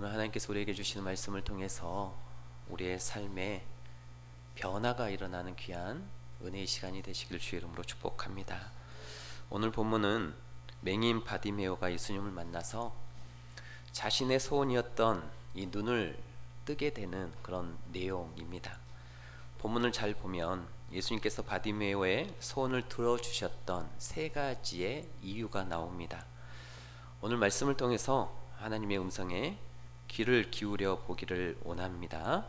오늘 하나님께서 우리에게 주시는 말씀을 통해서 우리의 삶에 변화가 일어나는 귀한 은혜의 시간이 되시길 주의 이름으로 축복합니다. 오늘 본문은 맹인 바디메오가 예수님을 만나서 자신의 소원이었던 이 눈을 뜨게 되는 그런 내용입니다. 본문을 잘 보면 예수님께서 바디메오의 소원을 들어주셨던 세 가지의 이유가 나옵니다. 오늘 말씀을 통해서 하나님의 음성에 귀를 기울여 보기를 원합니다.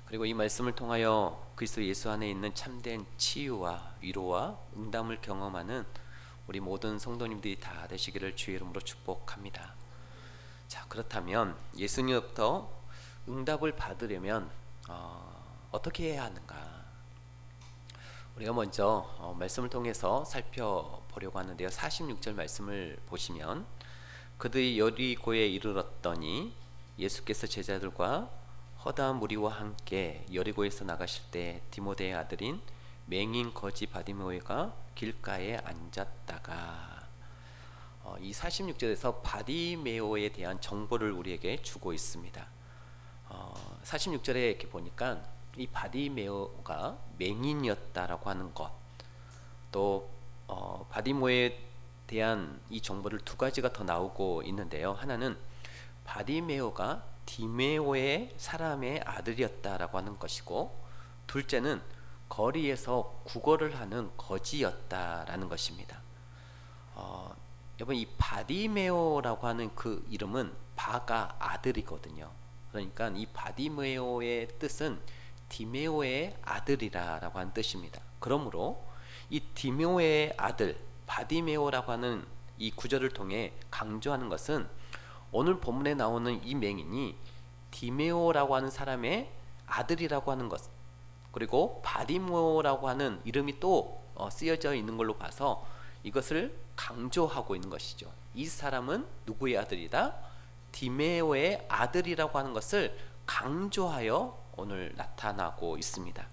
그리고 이 말씀을 통하여 그리스도 예수 안에 있는 참된 치유와 위로와 응답을 경험하는 우리 모든 성도님들이 다 되시기를 주의 이름으로 축복합니다. 자, 그렇다면 예수님부터 응답을 받으려면 어떻게 해야 하는가? 우리가 먼저 말씀을 통해서 살펴보려고 하는데요. 46절 말씀을 보시면 그들이 여리고에 이르렀더니 예수께서 제자들과 허다한 무리와 함께 여리고에서 나가실 때 디모데의 아들인 맹인 거지 바디메오가 길가에 앉았다가 이 46절에서 바디메오에 대한 정보를 우리에게 주고 있습니다. 46절에 이렇게 보니까 이 바디메오가 맹인이었다라고 하는 것, 또 바디메오에 대한 이 정보를 두 가지가 더 나오고 있는데요. 하나는 바디메오가 디메오의 사람의 아들이었다라고 하는 것이고, 둘째는 거리에서 구걸을 하는 거지였다라는 것입니다. 여러분, 이 바디메오라고 하는 그 이름은 바가 아들이거든요. 그러니까 이 바디메오의 뜻은 디메오의 아들이라고 하는 뜻입니다. 그러므로 이 디메오의 아들 바디메오라고 하는 이 구절을 통해 강조하는 것은 오늘 본문에 나오는 이 맹인이 디메오라고 하는 사람의 아들이라고 하는 것, 그리고 바디메오라고 하는 이름이 또 쓰여져 있는 걸로 봐서 이것을 강조하고 있는 것이죠. 이 사람은 누구의 아들이다? 디메오의 아들이라고 하는 것을 강조하여 오늘 나타나고 있습니다.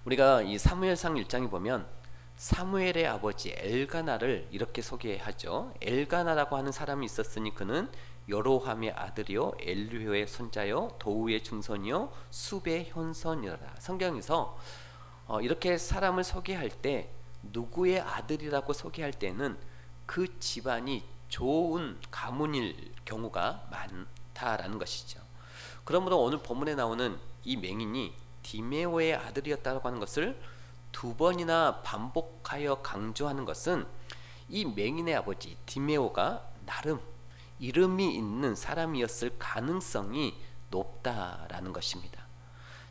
우리가 이 사무엘상 1장에 보면 사무엘의 아버지 엘가나를 이렇게 소개하죠. 엘가나라고 하는 사람이 있었으니 그는 여로함의 아들이요 엘류의 손자요 도우의 증손이요 숲의 현손이라. 성경에서 이렇게 사람을 소개할 때 누구의 아들이라고 소개할 때는 그 집안이 좋은 가문일 경우가 많다라는 것이죠. 그러므로 오늘 본문에 나오는 이 맹인이 디메오의 아들이었다고 하는 것을 두 번이나 반복하여 강조하는 것은 이 맹인의 아버지 디메오가 나름 이름이 있는 사람이었을 가능성이 높다라는 것입니다.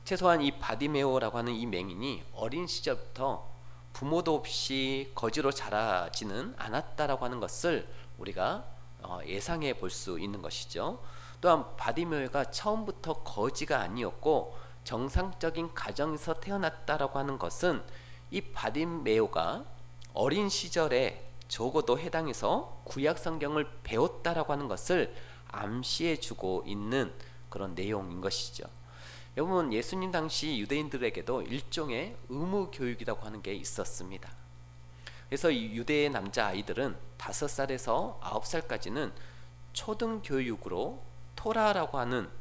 최소한 이 바디메오라고 하는 이 맹인이 어린 시절부터 부모도 없이 거지로 자라지는 않았다라고 하는 것을 우리가 예상해 볼 수 있는 것이죠. 또한 바디메오가 처음부터 거지가 아니었고 정상적인 가정에서 태어났다라고 하는 것은 이 바디메오가 어린 시절에 적어도 해당해서 구약 성경을 배웠다라고 하는 것을 암시해 주고 있는 그런 내용인 것이죠. 여러분, 예수님 당시 유대인들에게도 일종의 의무 교육이라고 하는 게 있었습니다. 그래서 이 유대의 남자 아이들은 5살에서 9살까지는 초등 교육으로 토라라고 하는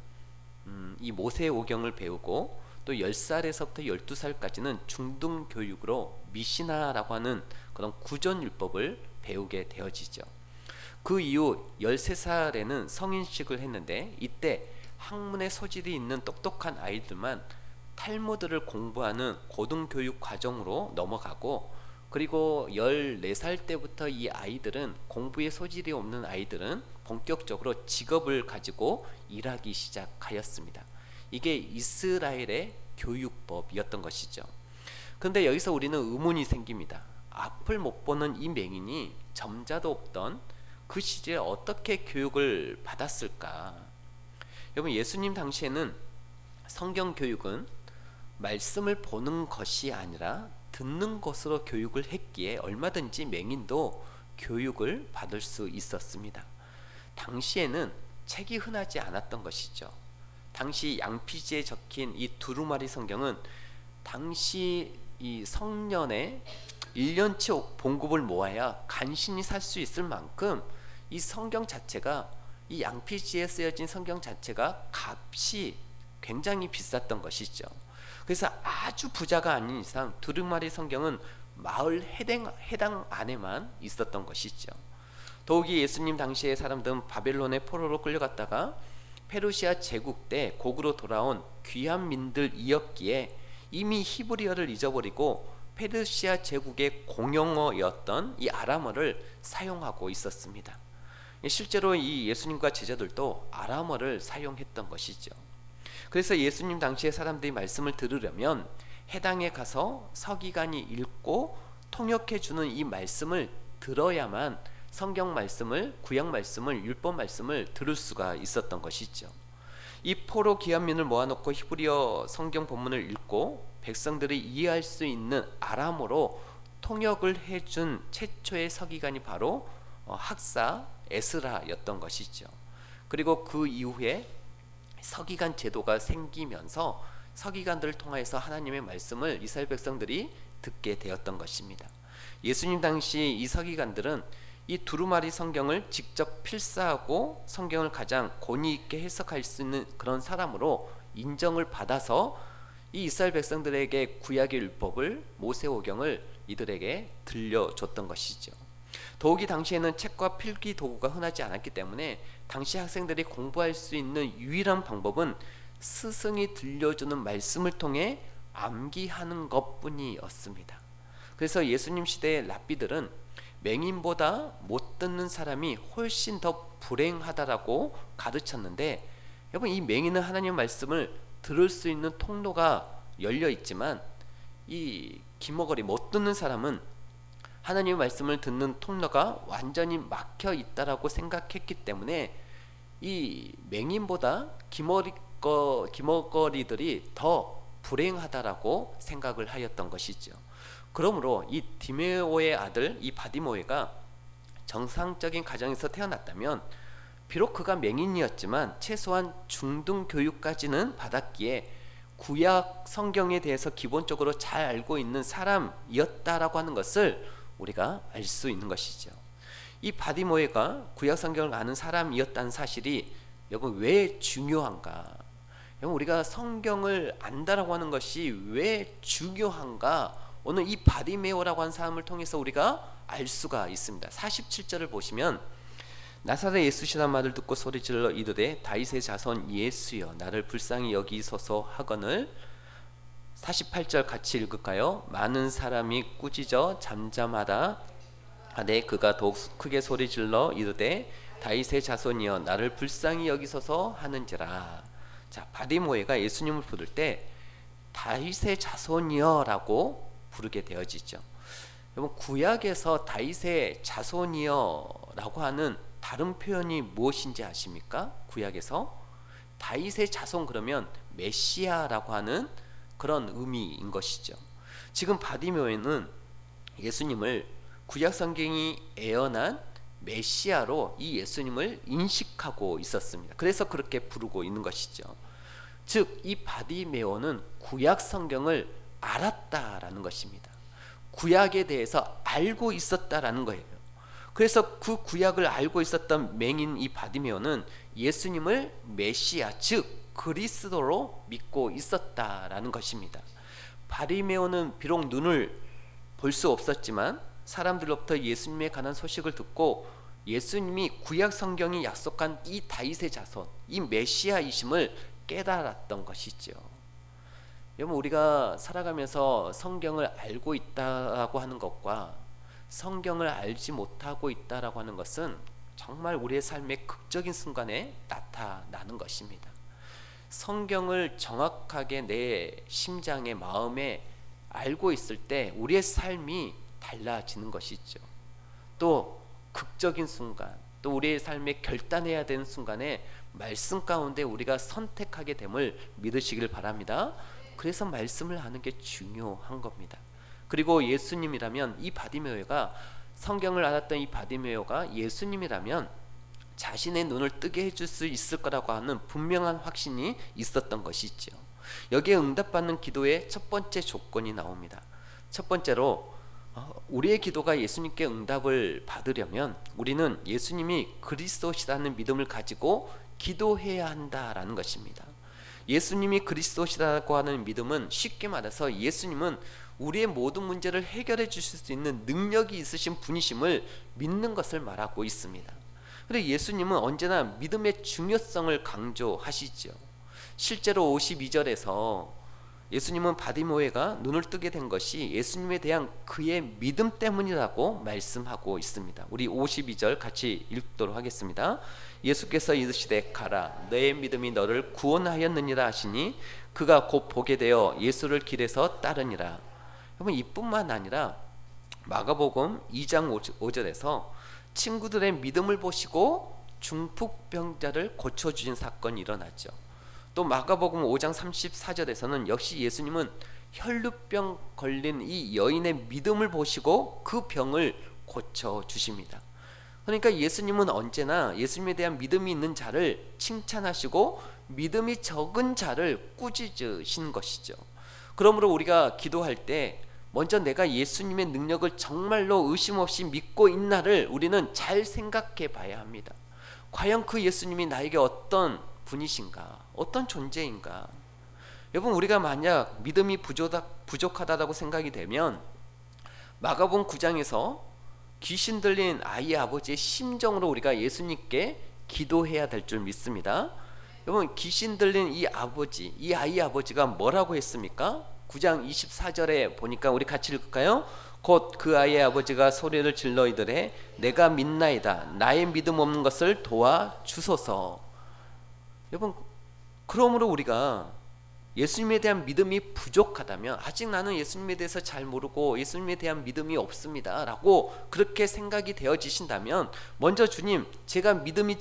이 모세오경을 배우고, 또 10살에서부터 12살까지는 중등 교육으로 미시나라고 하는 그런 구전율법을 배우게 되어지죠. 그 이후 13살에는 성인식을 했는데, 이때 학문의 소질이 있는 똑똑한 아이들만 탈무드를 공부하는 고등교육 과정으로 넘어가고, 그리고 14살 때부터 이 아이들은, 공부에 소질이 없는 아이들은 본격적으로 직업을 가지고 일하기 시작하였습니다. 이게 이스라엘의 교육법이었던 것이죠. 그런데 여기서 우리는 의문이 생깁니다. 앞을 못 보는 이 맹인이 점자도 없던 그 시절에 어떻게 교육을 받았을까? 여러분, 예수님 당시에는 성경 교육은 말씀을 보는 것이 아니라 듣는 것으로 교육을 했기에 얼마든지 맹인도 교육을 받을 수 있었습니다. 당시에는 책이 흔하지 않았던 것이죠. 당시 양피지에 적힌 이 두루마리 성경은 당시 이 성년의 1년치 봉급을 모아야 간신히 살 수 있을 만큼 이 성경 자체가 이 양피지에 쓰여진 성경 자체가 값이 굉장히 비쌌던 것이죠. 그래서 아주 부자가 아닌 이상 두루마리 성경은 마을 해당 안에만 있었던 것이죠. 더욱이 예수님 당시의 사람들은 바벨론의 포로로 끌려갔다가 페르시아 제국 때 고국으로 돌아온 귀한 민들이었기에 이미 히브리어를 잊어버리고 페르시아 제국의 공용어였던 이 아람어를 사용하고 있었습니다. 실제로 이 예수님과 제자들도 아람어를 사용했던 것이죠. 그래서 예수님 당시의 사람들이 말씀을 들으려면 해당에 가서 서기관이 읽고 통역해 주는 이 말씀을 들어야만 성경 말씀을, 구약 말씀을, 율법 말씀을 들을 수가 있었던 것이죠. 이 포로 귀한민을 모아놓고 히브리어 성경 본문을 읽고 백성들이 이해할 수 있는 아람어로 통역을 해준 최초의 서기관이 바로 학사 에스라였던 것이죠. 그리고 그 이후에 서기관 제도가 생기면서 서기관들을 통해서 하나님의 말씀을 이스라엘 백성들이 듣게 되었던 것입니다. 예수님 당시 이 서기관들은 이 두루마리 성경을 직접 필사하고 성경을 가장 권위 있게 해석할 수 있는 그런 사람으로 인정을 받아서 이 이스라엘 백성들에게 구약의 율법을, 모세오경을 이들에게 들려줬던 것이죠. 더욱이 당시에는 책과 필기 도구가 흔하지 않았기 때문에 당시 학생들이 공부할 수 있는 유일한 방법은 스승이 들려주는 말씀을 통해 암기하는 것뿐이었습니다. 그래서 예수님 시대의 랍비들은 맹인보다 못 듣는 사람이 훨씬 더 불행하다라고 가르쳤는데, 여러분, 이 맹인은 하나님의 말씀을 들을 수 있는 통로가 열려 있지만 이 기머거리 못 듣는 사람은 하나님의 말씀을 듣는 통로가 완전히 막혀 있다라고 생각했기 때문에 이 맹인보다 기머거리들이 더 불행하다라고 생각을 하였던 것이죠. 그러므로 이 디메오의 아들 이 바디모에가 정상적인 가정에서 태어났다면 비록 그가 맹인이었지만 최소한 중등 교육까지는 받았기에 구약 성경에 대해서 기본적으로 잘 알고 있는 사람이었다라고 하는 것을 우리가 알 수 있는 것이죠. 이 바디모에가 구약 성경을 아는 사람이었다는 사실이 여러분 왜 중요한가? 여러분, 우리가 성경을 안다라고 하는 것이 왜 중요한가? 오늘 이 바디메오라고 하는 사람을 통해서 우리가 알 수가 있습니다. 47절을 보시면 나사렛 예수시라 말을 듣고 소리질러 이르되 다윗의 자손 예수여 나를 불쌍히 여기소서 하거늘. 48절 같이 읽을까요? 많은 사람이 꾸짖어 잠잠하다 하되 그가 더욱 크게 소리질러 이르되 다윗의 자손이여 나를 불쌍히 여기소서 하는지라. 자, 바디모에가 예수님을 부를 때 다윗의 자손이여 라고 부르게 되어지죠. 여러분, 구약에서 다윗의 자손이여 라고 하는 다른 표현이 무엇인지 아십니까? 구약에서 다윗의 자손 그러면 메시아라고 하는 그런 의미인 것이죠. 지금 바디메오는 예수님을 구약 성경이 예언한 메시아로 이 예수님을 인식하고 있었습니다. 그래서 그렇게 부르고 있는 것이죠. 즉, 이 바디메오는 구약 성경을 알았다라는 것입니다. 구약에 대해서 알고 있었다라는 거예요. 그래서 그 구약을 알고 있었던 맹인 이 바디메오는 예수님을 메시아, 즉 그리스도로 믿고 있었다라는 것입니다. 바디메오는 비록 눈을 볼 수 없었지만 사람들로부터 예수님에 관한 소식을 듣고 예수님이 구약 성경이 약속한 이 다윗의 자손, 이 메시아이심을 깨달았던 것이죠. 여러분, 우리가 살아가면서 성경을 알고 있다라고 하는 것과 성경을 알지 못하고 있다라고 하는 것은 정말 우리의 삶의 극적인 순간에 나타나는 것입니다. 성경을 정확하게 내 심장에, 마음에 알고 있을 때 우리의 삶이 달라지는 것이죠. 또 극적인 순간, 또 우리의 삶에 결단해야 되는 순간에 말씀 가운데 우리가 선택하게 됨을 믿으시길 바랍니다. 그래서 말씀을 하는 게 중요한 겁니다. 그리고 예수님이라면 이 바디메오가, 성경을 알았던 이 바디메오가 예수님이라면 자신의 눈을 뜨게 해줄 수 있을 거라고 하는 분명한 확신이 있었던 것이죠. 여기에 응답받는 기도의 첫 번째 조건이 나옵니다. 첫 번째로 우리의 기도가 예수님께 응답을 받으려면 우리는 예수님이 그리스도시라는 믿음을 가지고 기도해야 한다라는 것입니다. 예수님이 그리스도시라고 하는 믿음은 쉽게 말해서 예수님은 우리의 모든 문제를 해결해 주실 수 있는 능력이 있으신 분이심을 믿는 것을 말하고 있습니다. 그런데 예수님은 언제나 믿음의 중요성을 강조하시죠. 실제로 52절에서 예수님은 바디모에가 눈을 뜨게 된 것이 예수님에 대한 그의 믿음 때문이라고 말씀하고 있습니다. 우리 52절 같이 읽도록 하겠습니다. 예수께서 이르시되 가라 너의 믿음이 너를 구원하였느니라 하시니 그가 곧 보게 되어 예수를 길에서 따르니라. 여러분 이뿐만 아니라 마가복음 2장 5절에서 친구들의 믿음을 보시고 중풍병자를 고쳐주신 사건이 일어났죠. 또 마가복음 5장 34절에서는 역시 예수님은 혈루병 걸린 이 여인의 믿음을 보시고 그 병을 고쳐주십니다. 그러니까 예수님은 언제나 예수님에 대한 믿음이 있는 자를 칭찬하시고 믿음이 적은 자를 꾸짖으신 것이죠. 그러므로 우리가 기도할 때 먼저 내가 예수님의 능력을 정말로 의심 없이 믿고 있나를 우리는 잘 생각해 봐야 합니다. 과연 그 예수님이 나에게 어떤 분이신가, 어떤 존재인가. 여러분 우리가 만약 믿음이 부족하다고 생각이 되면 마가복음 9장에서 귀신 들린 아이의 아버지의 심정으로 우리가 예수님께 기도해야 될 줄 믿습니다. 여러분 귀신 들린 이 아이의 아버지가 뭐라고 했습니까? 9장 24절에 보니까 우리 같이 읽을까요? 곧 그 아이의 아버지가 소리를 질러 이르되 내가 믿나이다 나의 믿음 없는 것을 도와주소서. 여러분 그러므로 우리가 예수님에 대한 믿음이 부족하다면 아직 나는 예수님에 대해서 잘 모르고 예수님에 대한 믿음이 없습니다 라고 그렇게 생각이 되어지신다면 먼저 주님 제가 믿음이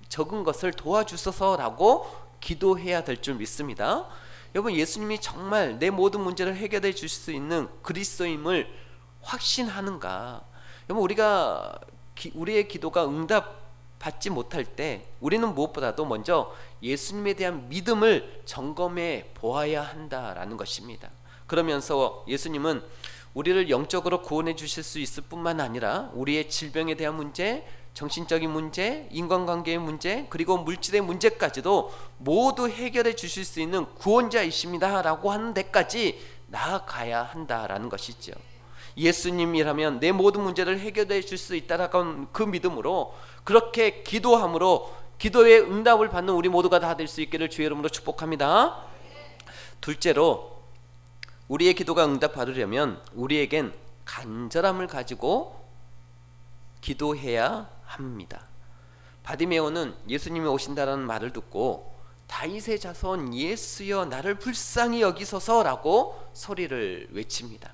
적은 것을 도와주소서 라고 기도해야 될 줄 믿습니다. 여러분 예수님이 정말 내 모든 문제를 해결해 주실 수 있는 그리스도임을 확신하는가. 여러분 우리의 기도가 응답받지 못할 때 우리는 무엇보다도 먼저 예수님에 대한 믿음을 점검해 보아야 한다라는 것입니다. 그러면서 예수님은 우리를 영적으로 구원해 주실 수 있을 뿐만 아니라 우리의 질병에 대한 문제, 정신적인 문제, 인간관계의 문제, 그리고 물질의 문제까지도 모두 해결해 주실 수 있는 구원자이십니다 라고 하는 데까지 나아가야 한다라는 것이죠. 예수님이라면 내 모든 문제를 해결해 줄 수 있다라고 하는 그 믿음으로 그렇게 기도함으로 기도의 응답을 받는 우리 모두가 다 될 수 있기를 주의 이름으로 축복합니다. 둘째로 우리의 기도가 응답받으려면 우리에겐 간절함을 가지고 기도해야 합니다. 바디메오는 예수님이 오신다라는 말을 듣고 다윗의 자손 예수여 나를 불쌍히 여기소서라고 소리를 외칩니다.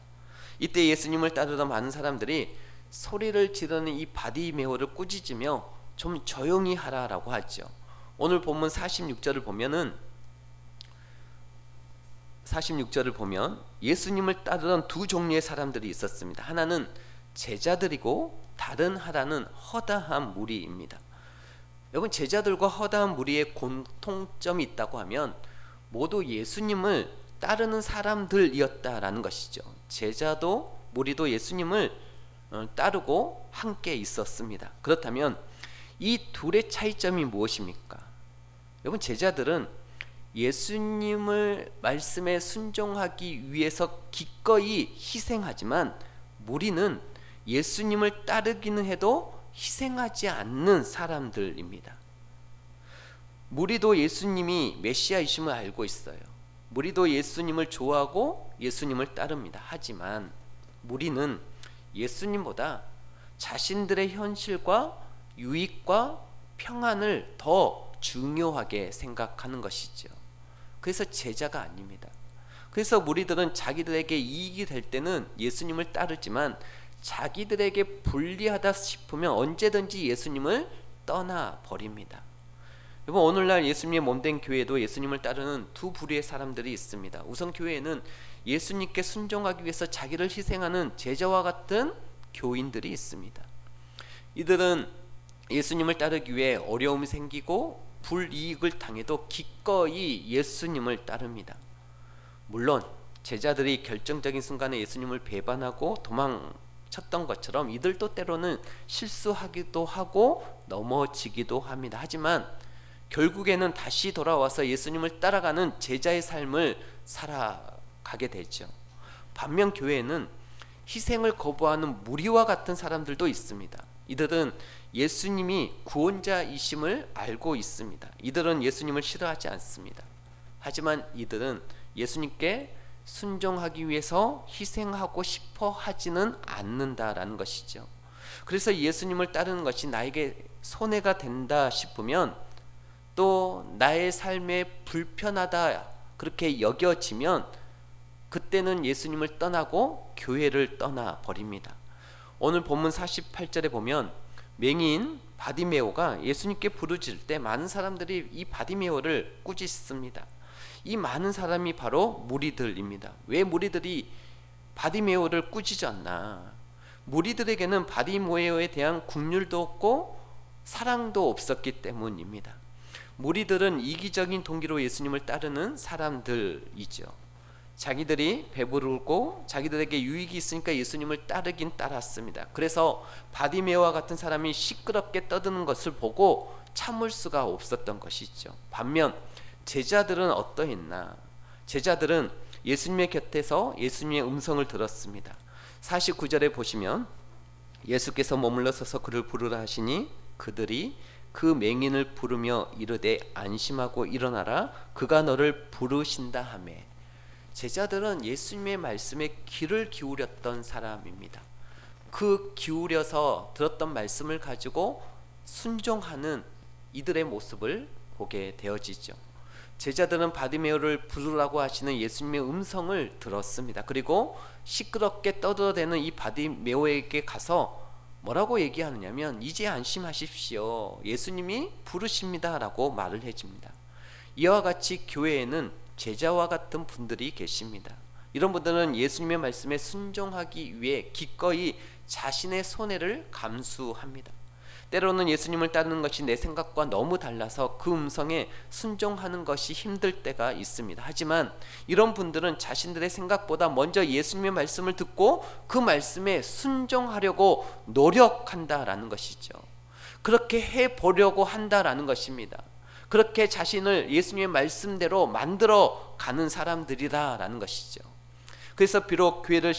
이때 예수님을 따르던 많은 사람들이 소리를 지르는 이 바디메오를 꾸짖으며 좀 조용히 하라라고 하죠. 오늘 본문 46절을 보면 예수님을 따르던 두 종류의 사람들이 있었습니다. 하나는 제자들이고 다른 하나는 허다한 무리입니다. 여러분 제자들과 허다한 무리의 공통점이 있다고 하면 모두 예수님을 따르는 사람들이었다라는 것이죠. 제자도 무리도 예수님을 따르고 함께 있었습니다. 그렇다면 이 둘의 차이점이 무엇입니까? 여러분 제자들은 예수님을 말씀에 순종하기 위해서 기꺼이 희생하지만 무리는 예수님을 따르기는 해도 희생하지 않는 사람들입니다. 무리도 예수님이 메시아이심을 알고 있어요. 무리도 예수님을 좋아하고 예수님을 따릅니다. 하지만 무리는 예수님보다 자신들의 현실과 유익과 평안을 더 중요하게 생각하는 것이죠. 그래서 제자가 아닙니다. 그래서 무리들은 자기들에게 이익이 될 때는 예수님을 따르지만 자기들에게 불리하다 싶으면 언제든지 예수님을 떠나버립니다. 여러분 오늘날 예수님의 몸된 교회에도 예수님을 따르는 두 부류의 사람들이 있습니다. 우선 교회에는 예수님께 순종하기 위해서 자기를 희생하는 제자와 같은 교인들이 있습니다. 이들은 예수님을 따르기 위해 어려움이 생기고 불이익을 당해도 기꺼이 예수님을 따릅니다. 물론 제자들이 결정적인 순간에 예수님을 배반하고 도망쳤던 것처럼 이들도 때로는 실수하기도 하고 넘어지기도 합니다. 하지만 결국에는 다시 돌아와서 예수님을 따라가는 제자의 삶을 살아가게 되죠. 반면 교회에는 희생을 거부하는 무리와 같은 사람들도 있습니다. 이들은 예수님이 구원자이심을 알고 있습니다. 이들은 예수님을 싫어하지 않습니다. 하지만 이들은 예수님께 순종하기 위해서 희생하고 싶어 하지는 않는다라는 것이죠. 그래서 예수님을 따르는 것이 나에게 손해가 된다 싶으면, 또 나의 삶에 불편하다 그렇게 여겨지면 그때는 예수님을 떠나고 교회를 떠나 버립니다. 오늘 본문 48절에 보면 맹인 바디메오가 예수님께 부르짖을 때 많은 사람들이 이 바디메오를 꾸짖습니다. 이 많은 사람이 바로 무리들입니다. 왜 무리들이 바디메오를 꾸짖었나? 무리들에게는 바디메오에 대한 긍휼도 없고 사랑도 없었기 때문입니다. 무리들은 이기적인 동기로 예수님을 따르는 사람들이죠. 자기들이 배부르고 자기들에게 유익이 있으니까 예수님을 따르긴 따랐습니다. 그래서 바디메오와 같은 사람이 시끄럽게 떠드는 것을 보고 참을 수가 없었던 것이죠. 반면 제자들은 어떠했나? 제자들은 예수님의 곁에서 예수님의 음성을 들었습니다. 49절에 보시면 예수께서 머물러 서서 그를 부르라 하시니 그들이 그 맹인을 부르며 이르되 안심하고 일어나라 그가 너를 부르신다 하매. 제자들은 예수님의 말씀에 귀를 기울였던 사람입니다. 그 기울여서 들었던 말씀을 가지고 순종하는 이들의 모습을 보게 되어지죠. 제자들은 바디메오를 부르라고 하시는 예수님의 음성을 들었습니다. 그리고 시끄럽게 떠들어대는 이 바디메오에게 가서 뭐라고 얘기하느냐면 이제 안심하십시오. 예수님이 부르십니다 라고 말을 해줍니다. 이와 같이 교회에는 제자와 같은 분들이 계십니다. 이런 분들은 예수님의 말씀에 순종하기 위해 기꺼이 자신의 손해를 감수합니다. 때로는 예수님을 따르는 것이 내 생각과 너무 달라서 그 음성에 순종하는 것이 힘들 때가 있습니다. 하지만 이런 분들은 자신들의 생각보다 먼저 예수님의 말씀을 듣고 그 말씀에 순종하려고 노력한다라는 것이죠. 그렇게 해보려고 한다라는 것입니다. 그렇게 자신을 예수님의 말씀대로 만들어 가는 사람들이다라는 것이죠. 그래서 비록 교회를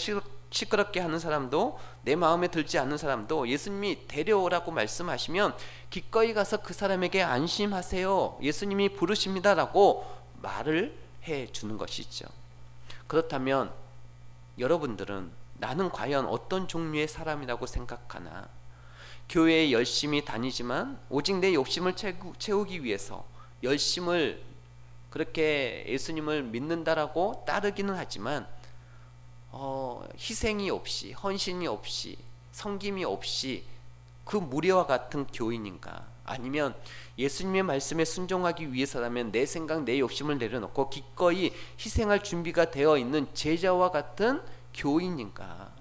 시끄럽게 하는 사람도, 내 마음에 들지 않는 사람도 예수님이 데려오라고 말씀하시면 기꺼이 가서 그 사람에게 안심하세요, 예수님이 부르십니다 라고 말을 해주는 것이죠. 그렇다면 여러분들은 나는 과연 어떤 종류의 사람이라고 생각하나? 교회에 열심히 다니지만 오직 내 욕심을 채우기 위해서 열심을 그렇게 예수님을 믿는다라고 따르기는 하지만 희생이 없이, 헌신이 없이, 섬김이 없이 그 무리와 같은 교인인가? 아니면 예수님의 말씀에 순종하기 위해서라면 내 생각, 내 욕심을 내려놓고 기꺼이 희생할 준비가 되어 있는 제자와 같은 교인인가?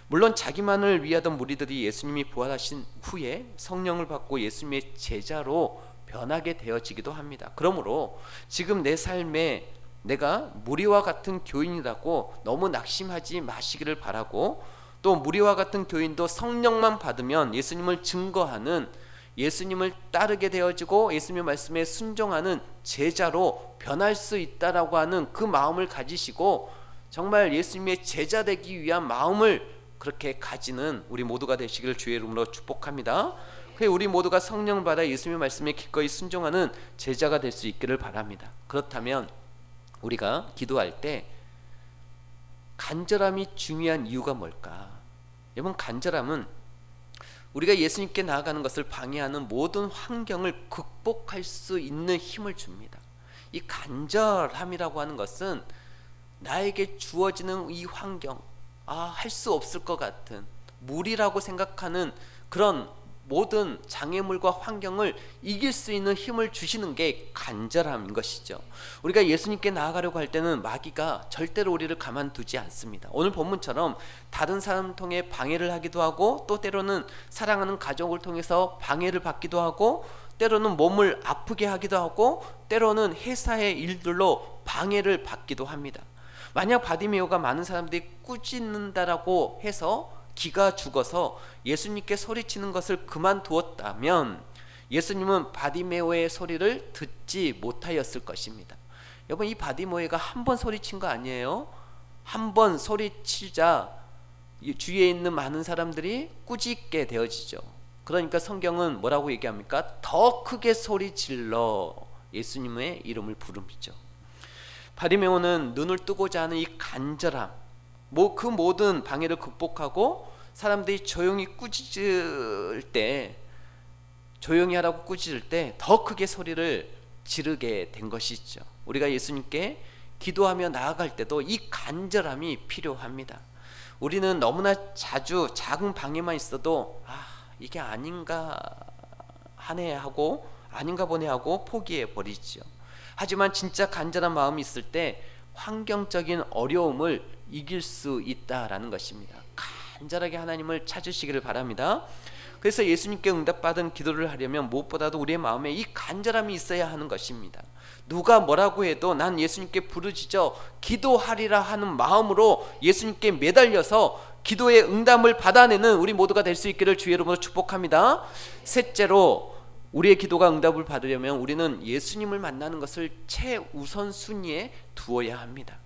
물론 자기만을 위하던 무리들이 예수님이 부활하신 후에 성령을 받고 예수님의 제자로 변하게 되어지기도 합니다. 그러므로 지금 내 삶에 내가 무리와 같은 교인이라고 너무 낙심하지 마시기를 바라고, 또 무리와 같은 교인도 성령만 받으면 예수님을 증거하는, 예수님을 따르게 되어지고 예수님의 말씀에 순종하는 제자로 변할 수 있다라고 하는 그 마음을 가지시고 정말 예수님의 제자 되기 위한 마음을 그렇게 가지는 우리 모두가 되시기를 주의 이름으로 축복합니다. 우리 모두가 성령을 받아 예수님의 말씀에 기꺼이 순종하는 제자가 될 수 있기를 바랍니다. 그렇다면 우리가 기도할 때 간절함이 중요한 이유가 뭘까? 여러분, 간절함은 우리가 예수님께 나아가는 것을 방해하는 모든 환경을 극복할 수 있는 힘을 줍니다. 이 간절함이라고 하는 것은 나에게 주어지는 이 환경, 할 수 없을 것 같은, 무리라고 생각하는 그런 모든 장애물과 환경을 이길 수 있는 힘을 주시는 게 간절함인 것이죠. 우리가 예수님께 나아가려고 할 때는 마귀가 절대로 우리를 가만두지 않습니다. 오늘 본문처럼 다른 사람을 통해 방해를 하기도 하고, 또 때로는 사랑하는 가족을 통해서 방해를 받기도 하고, 때로는 몸을 아프게 하기도 하고, 때로는 회사의 일들로 방해를 받기도 합니다. 만약 바디메오가 많은 사람들이 꾸짖는다라고 해서 기가 죽어서 예수님께 소리치는 것을 그만두었다면 예수님은 바디메오의 소리를 듣지 못하였을 것입니다. 여러분, 이 바디메오가 한 번 소리친 거 아니에요? 한 번 소리치자 주위에 있는 많은 사람들이 꾸짖게 되어지죠. 그러니까 성경은 뭐라고 얘기합니까? 더 크게 소리 질러 예수님의 이름을 부르죠. 바디메오는 눈을 뜨고자 하는 이 간절함, 그 모든 방해를 극복하고 사람들이 조용히 꾸짖을 때, 조용히 하라고 꾸짖을 때 더 크게 소리를 지르게 된 것이죠. 우리가 예수님께 기도하며 나아갈 때도 이 간절함이 필요합니다. 우리는 너무나 자주 작은 방해만 있어도 이게 아닌가 하네 하고, 아닌가 보네 하고 포기해 버리죠. 하지만 진짜 간절한 마음이 있을 때 환경적인 어려움을 이길 수 있다라는 것입니다. 간절하게 하나님을 찾으시기를 바랍니다. 그래서 예수님께 응답받은 기도를 하려면 무엇보다도 우리의 마음에 이 간절함이 있어야 하는 것입니다. 누가 뭐라고 해도 난 예수님께 부르짖어 기도하리라 하는 마음으로 예수님께 매달려서 기도의 응답을 받아내는 우리 모두가 될 수 있기를 주의 이름으로 축복합니다. 셋째로, 우리의 기도가 응답을 받으려면 우리는 예수님을 만나는 것을 최우선순위에 두어야 합니다.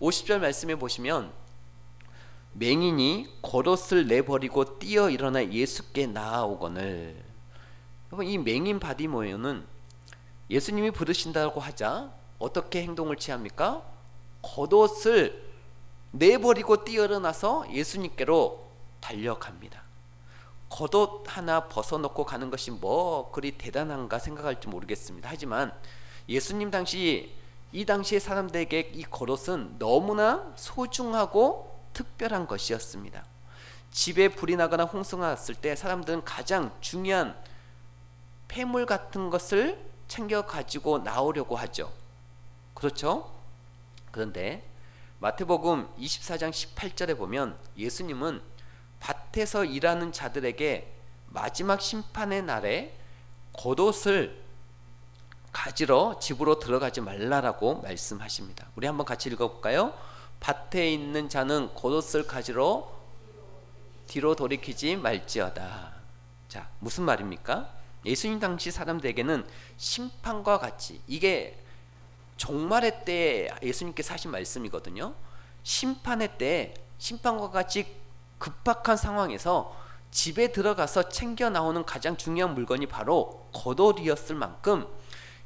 50절 말씀에 보시면 맹인이 겉옷을 내버리고 뛰어 일어나 예수께 나아오거늘. 이 맹인 바디메오는 예수님이 부르신다고 하자 어떻게 행동을 취합니까? 겉옷을 내버리고 뛰어 일어나서 예수님께로 달려갑니다. 겉옷 하나 벗어놓고 가는 것이 뭐 그리 대단한가 생각할지 모르겠습니다. 하지만 예수님 이 당시의 사람들에게 이 겉옷은 너무나 소중하고 특별한 것이었습니다. 집에 불이 나거나 홍수가 났을 때 사람들은 가장 중요한 폐물 같은 것을 챙겨 가지고 나오려고 하죠. 그렇죠? 그런데 마태복음 24장 18절에 보면 예수님은 밭에서 일하는 자들에게 마지막 심판의 날에 겉옷을 가지러 집으로 들어가지 말라라고 말씀하십니다. 우리 한번 같이 읽어볼까요? 밭에 있는 자는 겉옷을 가지러 뒤로 돌이키지 말지어다. 자, 무슨 말입니까? 예수님 당시 사람들에게는 심판과 같이, 이게 종말의 때 예수님께서 하신 말씀이거든요. 심판의 때 심판과 같이 급박한 상황에서 집에 들어가서 챙겨 나오는 가장 중요한 물건이 바로 겉옷이었을 만큼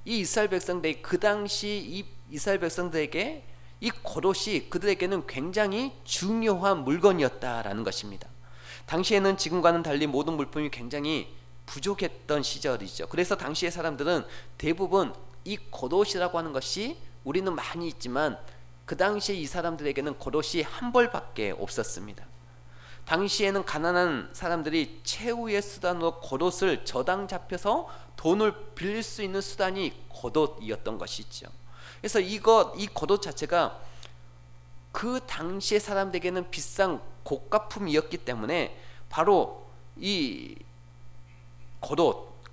이 이스라엘 백성들이 그 당시 이 이스라엘 백성들에게 이 겉옷이 그들에게는 굉장히 중요한 물건이었다라는 것입니다. 당시에는 지금과는 달리 모든 물품이 굉장히 부족했던 시절이죠. 그래서 당시의 사람들은 대부분 이 겉옷이라고 하는 것이, 우리는 많이 있지만 그 당시에 이 사람들에게는 겉옷이 한 벌밖에 없었습니다. 당시에는 가난한 사람들이 최후의 수단으로 겉옷을 저당 잡혀서 돈을 빌릴 수 있는 수단이 겉옷이었던 것이죠. 그래서 이 겉옷 자체가 그 당시의 사람들에게는 비싼 고가품이었기 때문에 바로 이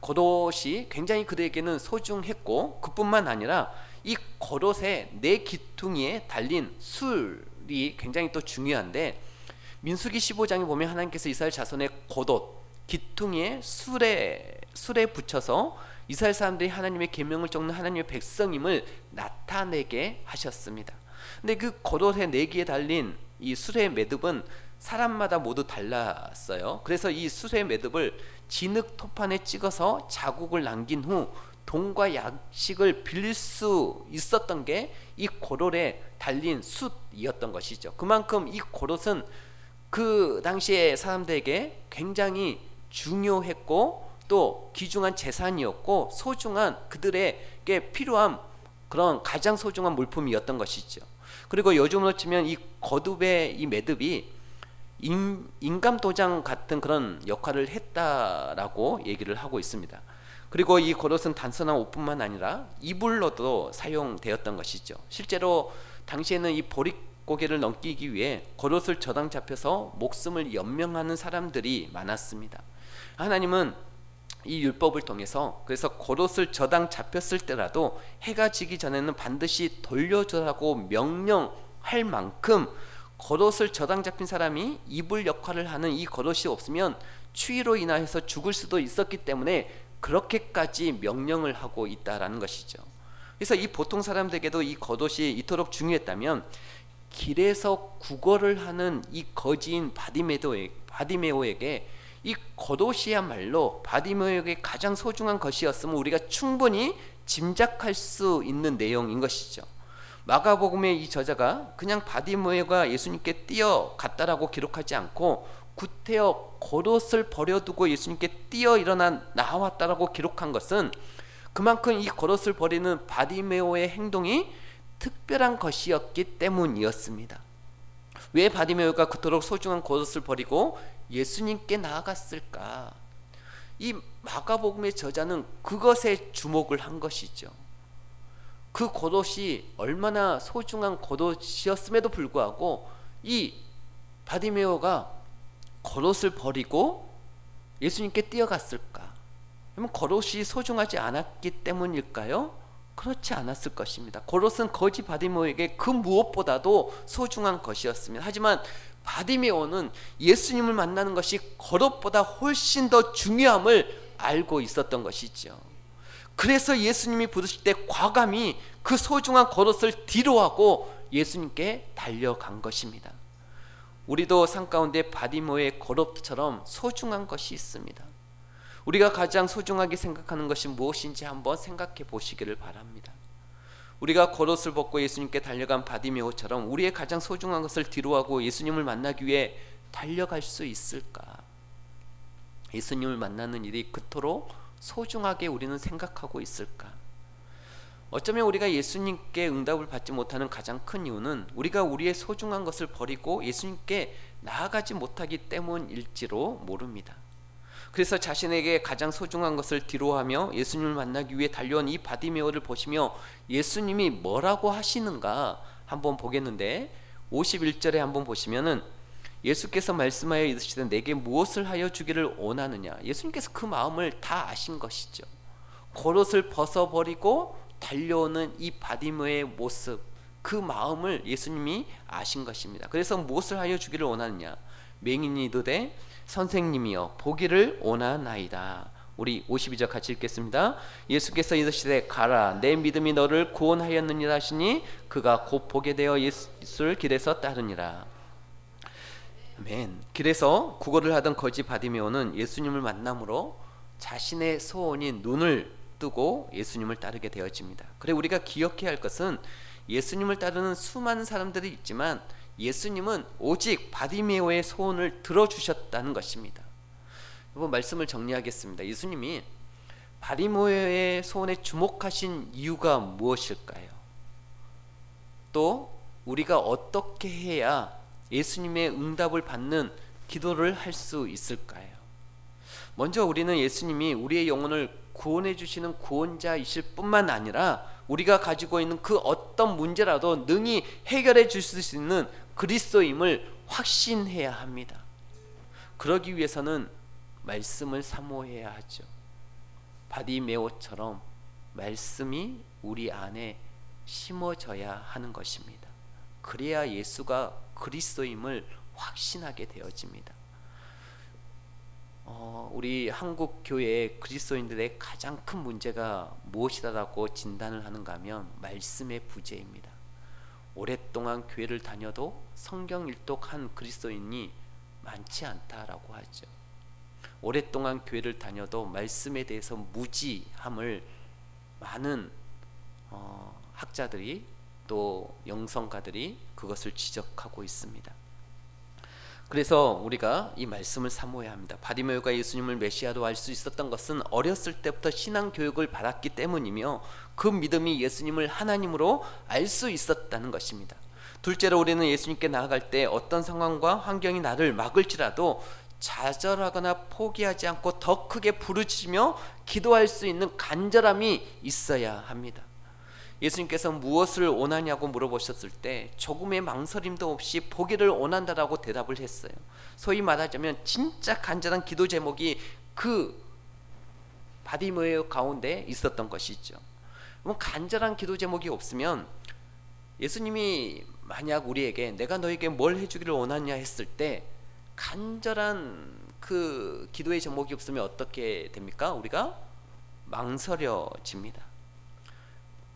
겉옷이 굉장히 그들에게는 소중했고, 그뿐만 아니라 이 겉옷의 네 기퉁이에 달린 술이 굉장히 또 중요한데, 민수기 15장에 보면 하나님께서 이스라엘 자손의 겉옷 기퉁이에 술에 붙여서 이스라엘 사람들이 하나님의 계명을 적는 하나님의 백성임을 나타내게 하셨습니다. 근데 그 겉옷의 네기에 달린 이 술의 매듭은 사람마다 모두 달랐어요. 그래서 이 술의 매듭을 진흙 토판에 찍어서 자국을 남긴 후 돈과 양식을 빌릴 수 있었던 게 이 겉옷에 달린 숫이었던 것이죠. 그만큼 이 겉옷은 그 당시의 사람들에게 굉장히 중요했고 또 귀중한 재산이었고 소중한, 그들에게 필요한 그런 가장 소중한 물품이었던 것이죠. 그리고 요즘으로 치면 이 겉옷의 이 매듭이 인감 도장 같은 그런 역할을 했다라고 얘기를 하고 있습니다. 그리고 이 겉옷은 단순한 옷뿐만 아니라 이불로도 사용되었던 것이죠. 실제로 당시에는 이 보릿고개를 넘기기 위해 겉옷을 저당 잡혀서 목숨을 연명하는 사람들이 많았습니다. 하나님은 이 율법을 통해서 그래서 겉옷을 저당 잡혔을 때라도 해가 지기 전에는 반드시 돌려주라고 할 만큼 겉옷을 저당 잡힌 사람이 입을 역할을 하는 이 겉옷이 없으면 추위로 인하여서 죽을 수도 있었기 때문에 그렇게까지 명령을 하고 있다라는 것이죠. 그래서 이 보통 사람들에게도 이 겉옷이 이토록 중요했다면 길에서 구걸을 하는 이 거지인 바디메오에게 이 겉옷이야말로 바디메오에게 가장 소중한 것이었음을 우리가 충분히 짐작할 수 있는 내용인 것이죠. 마가복음의 이 저자가 그냥 바디메오가 예수님께 뛰어갔다라고 기록하지 않고 구태여 겉옷을 버려두고 예수님께 뛰어 일어나 나왔다라고 기록한 것은 그만큼 이 겉옷을 버리는 바디메오의 행동이 특별한 것이었기 때문이었습니다. 왜 바디메오가 그토록 소중한 겉옷을 버리고 예수님께 나아갔을까? 이 마가복음의 저자는 그것에 주목을 한 것이죠. 그 겉옷이 얼마나 소중한 겉옷이었음에도 불구하고 이 바디메오가 겉옷을 버리고 예수님께 뛰어갔을까? 그러면 겉옷이 소중하지 않았기 때문일까요? 그렇지 않았을 것입니다. 겉옷은 거지 바디메오에게 그 무엇보다도 소중한 것이었습니다. 하지만 바디메오는 예수님을 만나는 것이 겉옷보다 훨씬 더 중요함을 알고 있었던 것이죠. 그래서 예수님이 부르실 때 과감히 그 소중한 겉옷을 뒤로하고 예수님께 달려간 것입니다. 우리도 삶 가운데 바디메오의 겉옷처럼 소중한 것이 있습니다. 우리가 가장 소중하게 생각하는 것이 무엇인지 한번 생각해 보시기를 바랍니다. 우리가 겉옷을 벗고 예수님께 달려간 바디메오처럼 우리의 가장 소중한 것을 뒤로하고 예수님을 만나기 위해 달려갈 수 있을까? 예수님을 만나는 일이 그토록 소중하게 우리는 생각하고 있을까? 어쩌면 우리가 예수님께 응답을 받지 못하는 가장 큰 이유는 우리가 우리의 소중한 것을 버리고 예수님께 나아가지 못하기 때문일지로 모릅니다. 그래서 자신에게 가장 소중한 것을 뒤로하며 예수님을 만나기 위해 달려온 이 바디메오를 보시며 예수님이 뭐라고 하시는가 한번 보겠는데 51절에 한번 보시면은 예수께서 말씀하여 이르시되 내게 무엇을 하여 주기를 원하느냐. 예수님께서 그 마음을 다 아신 것이죠. 겉옷을 벗어버리고 달려오는 이 바디메오의 모습, 그 마음을 예수님이 아신 것입니다. 그래서 무엇을 하여 주기를 원하느냐. 맹인이 이르되 선생님이여 보기를 원하나이다. 우리 52절 같이 읽겠습니다. 예수께서 이르시되 가라 내 믿음이 너를 구원하였느니라 하시니 그가 곧 보게 되어 예수를 길에서 따르니라. 아멘. 길에서 구걸을 하던 거지 바디메오는 예수님을 만남으로 자신의 소원인 눈을 뜨고 예수님을 따르게 되어집니다. 그래 우리가 기억해야 할 것은 예수님을 따르는 수많은 사람들이 있지만 예수님은 오직 바디메오의 소원을 들어주셨다는 것입니다. 이번 말씀을 정리하겠습니다. 예수님이 바디메오의 소원에 주목하신 이유가 무엇일까요? 또 우리가 어떻게 해야 예수님의 응답을 받는 기도를 할 수 있을까요? 먼저 우리는 예수님이 우리의 영혼을 구원해 주시는 구원자이실 뿐만 아니라 우리가 가지고 있는 그 어떤 문제라도 능히 해결해 주실 수 있는 그리스도임을 확신해야 합니다. 그러기 위해서는 말씀을 사모해야 하죠. 바디메오처럼 말씀이 우리 안에 심어져야 하는 것입니다. 그래야 예수가 그리스도임을 확신하게 되어집니다. 우리 한국 교회의 그리스도인들의 가장 큰 문제가 무엇이다라고 진단을 하는가 하면 말씀의 부재입니다. 오랫동안 교회를 다녀도 성경 일독한 그리스도인이 많지 않다라고 하죠. 오랫동안 교회를 다녀도 말씀에 대해서 무지함을 많은 학자들이 또 영성가들이 그것을 지적하고 있습니다. 그래서 우리가 이 말씀을 사모해야 합니다. 바디메오가 예수님을 메시아로 알 수 있었던 것은 어렸을 때부터 신앙 교육을 받았기 때문이며 그 믿음이 예수님을 하나님으로 알 수 있었다는 것입니다. 둘째로 우리는 예수님께 나아갈 때 어떤 상황과 환경이 나를 막을지라도 좌절하거나 포기하지 않고 더 크게 부르짖으며 기도할 수 있는 간절함이 있어야 합니다. 예수님께서 무엇을 원하냐고 물어보셨을 때 조금의 망설임도 없이 보기를 원한다라고 대답을 했어요. 소위 말하자면 진짜 간절한 기도 제목이 그 바디메오 가운데 있었던 것이죠. 간절한 기도 제목이 없으면 예수님이 만약 우리에게 내가 너에게 뭘 해주기를 원하냐 했을 때 간절한 그 기도의 제목이 없으면 어떻게 됩니까? 우리가 망설여집니다.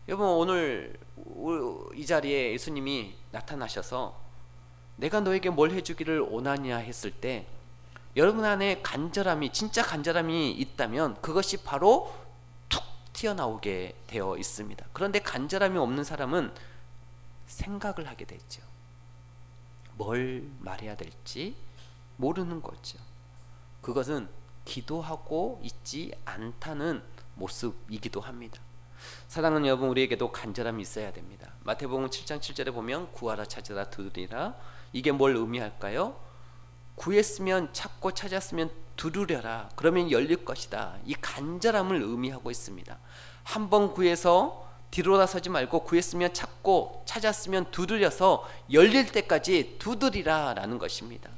여러분, 오늘 이 자리에 예수님이 나타나셔서 내가 너에게 뭘 해주기를 원하냐 했을 때 여러분 안에 간절함이, 진짜 간절함이 있다면 그것이 바로 툭 튀어나오게 되어 있습니다. 그런데 간절함이 없는 사람은 생각을 하게 되죠. 뭘 말해야 될지 모르는 거죠. 그것은 기도하고 있지 않다는 모습이기도 합니다. 사랑하는 여러분, 우리에게도 간절함이 있어야 됩니다. 마태복음 7장 7절에 보면 구하라 찾으라 두드리라, 이게 뭘 의미할까요? 구했으면 찾고 찾았으면 두드려라, 그러면 열릴 것이다. 이 간절함을 의미하고 있습니다. 한번 구해서 뒤돌아서지 말고 구했으면 찾고 찾았으면 두드려서 열릴 때까지 두드리라 라는 것입니다.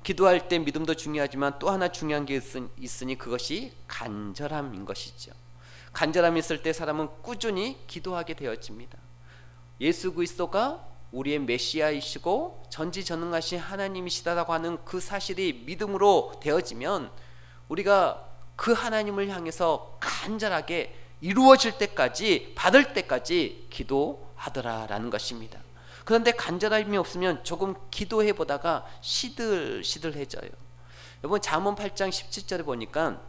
기도할 때 믿음도 중요하지만 또 하나 중요한 게 있으니 그것이 간절함인 것이죠. 간절함이 있을 때 사람은 꾸준히 기도하게 되어집니다. 예수 그리스도가 우리의 메시아이시고 전지전능하신 하나님이시다라고 하는 그 사실이 믿음으로 되어지면 우리가 그 하나님을 향해서 간절하게 이루어질 때까지, 받을 때까지 기도하더라라는 것입니다. 그런데 간절함이 없으면 조금 기도해 보다가 시들시들해져요. 여러분, 잠언 8장 17절에 보니까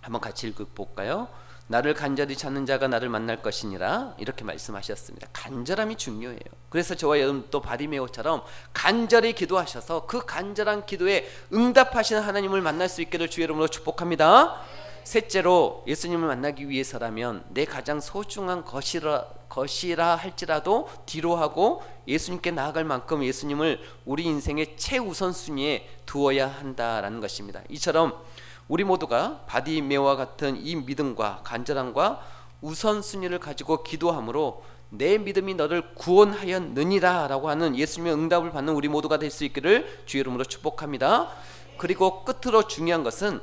한번 같이 읽어볼까요? 나를 간절히 찾는 자가 나를 만날 것이니라, 이렇게 말씀하셨습니다. 간절함이 중요해요. 그래서 저와 여러분도 바리메오처럼 간절히 기도하셔서 그 간절한 기도에 응답하시는 하나님을 만날 수 있기를 주의 이름으로 축복합니다. 셋째로, 예수님을 만나기 위해서라면 내 가장 소중한 것이라 할지라도 뒤로 하고 예수님께 나아갈 만큼 예수님을 우리 인생의 최우선순위에 두어야 한다라는 것입니다. 이처럼 우리 모두가 바디메오와 같은 이 믿음과 간절함과 우선순위를 가지고 기도함으로 내 믿음이 너를 구원하였느니라 라고 하는 예수님의 응답을 받는 우리 모두가 될 수 있기를 주의 이름으로 축복합니다. 그리고 끝으로 중요한 것은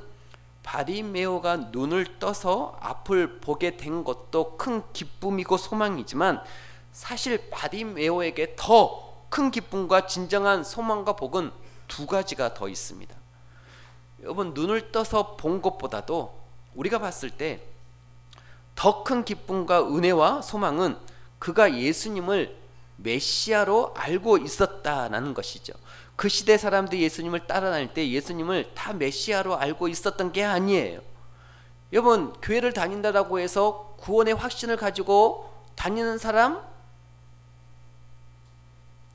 바리메오가 눈을 떠서 앞을 보게 된 것도 큰 기쁨이고 소망이지만 사실 바리메오에게 더 큰 기쁨과 진정한 소망과 복은 두 가지가 더 있습니다. 여러분, 눈을 떠서 본 것보다도 우리가 봤을 때 더 큰 기쁨과 은혜와 소망은 그가 예수님을 메시아로 알고 있었다라는 것이죠. 그 시대 사람들이 예수님을 따라다닐 때 예수님을 다 메시아로 알고 있었던 게 아니에요. 여러분, 교회를 다닌다라고 해서 구원의 확신을 가지고 다니는 사람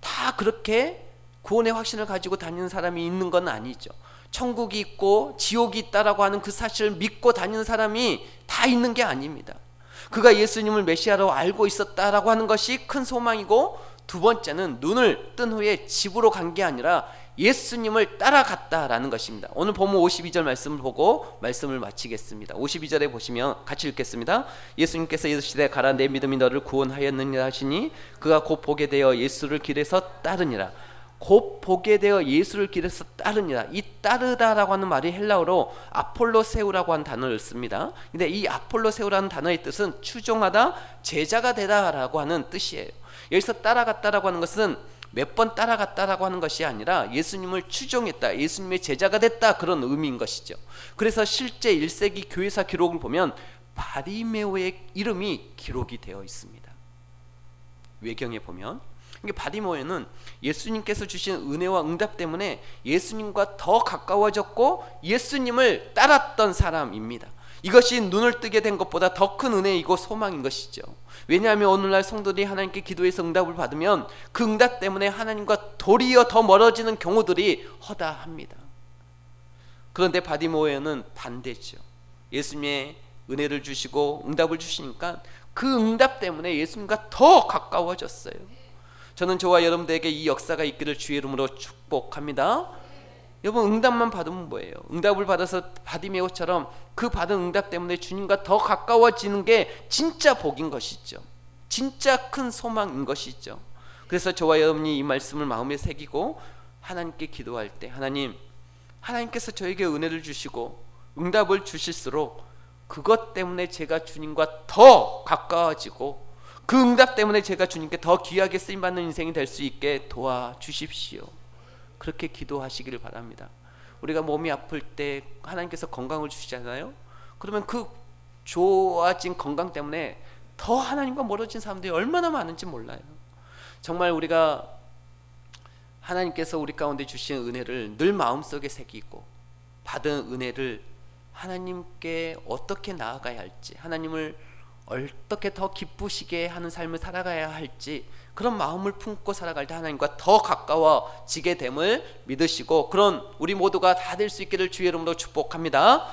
다 그렇게 구원의 확신을 가지고 다니는 사람이 있는 건 아니죠. 천국이 있고 지옥이 있다라고 하는 그 사실을 믿고 다니는 사람이 다 있는 게 아닙니다. 그가 예수님을 메시아로 알고 있었다라고 하는 것이 큰 소망이고, 두 번째는 눈을 뜬 후에 집으로 간 게 아니라 예수님을 따라갔다라는 것입니다. 오늘 본문 52절 말씀을 보고 말씀을 마치겠습니다. 52절에 보시면 같이 읽겠습니다. 예수님께서 이르시되 가라, 내 믿음이 너를 구원하였느니라 하시니 그가 곧 보게 되어 예수를 길에서 따르니라. 곧 보게 되어 예수를 길에서 따르니라. 이 따르다라고 하는 말이 헬라어로 아폴로세우라고 하는 단어를 씁니다. 근데 이 아폴로세우라는 단어의 뜻은 추종하다, 제자가 되다라고 하는 뜻이에요. 여기서 따라갔다라고 하는 것은 몇 번 따라갔다라고 하는 것이 아니라 예수님을 추종했다, 예수님의 제자가 됐다, 그런 의미인 것이죠. 그래서 실제 1세기 교회사 기록을 보면 바리메오의 이름이 기록이 되어 있습니다. 외경에 보면 바리메오는 예수님께서 주신 은혜와 응답 때문에 예수님과 더 가까워졌고 예수님을 따랐던 사람입니다. 이것이 눈을 뜨게 된 것보다 더 큰 은혜이고 소망인 것이죠. 왜냐하면 오늘날 성도들이 하나님께 기도해서 응답을 받으면 그 응답 때문에 하나님과 도리어 더 멀어지는 경우들이 허다합니다. 그런데 바리메오는 반대죠. 예수님의 은혜를 주시고 응답을 주시니까 그 응답 때문에 예수님과 더 가까워졌어요. 저는 저와 여러분들에게 이 역사가 있기를 주의 이름으로 축복합니다. 여러분, 응답만 받으면 뭐예요? 응답을 받아서 바디메오처럼 그 받은 응답 때문에 주님과 더 가까워지는 게 진짜 복인 것이죠. 진짜 큰 소망인 것이죠. 그래서 저와 여러분이 이 말씀을 마음에 새기고 하나님께 기도할 때 하나님께서 저에게 은혜를 주시고 응답을 주실수록 그것 때문에 제가 주님과 더 가까워지고 그 응답 때문에 제가 주님께 더 귀하게 쓰임받는 인생이 될 수 있게 도와주십시오. 그렇게 기도하시기를 바랍니다. 우리가 몸이 아플 때 하나님께서 건강을 주시잖아요. 그러면 그 좋아진 건강 때문에 더 하나님과 멀어진 사람들이 얼마나 많은지 몰라요. 정말 우리가 하나님께서 우리 가운데 주신 은혜를 늘 마음속에 새기고 받은 은혜를 하나님께 어떻게 나아가야 할지, 하나님을 어떻게 더 기쁘시게 하는 삶을 살아가야 할지, 그런 마음을 품고 살아갈 때 하나님과 더 가까워지게 됨을 믿으시고, 그런 우리 모두가 다 될 수 있기를 주의 이름으로 축복합니다.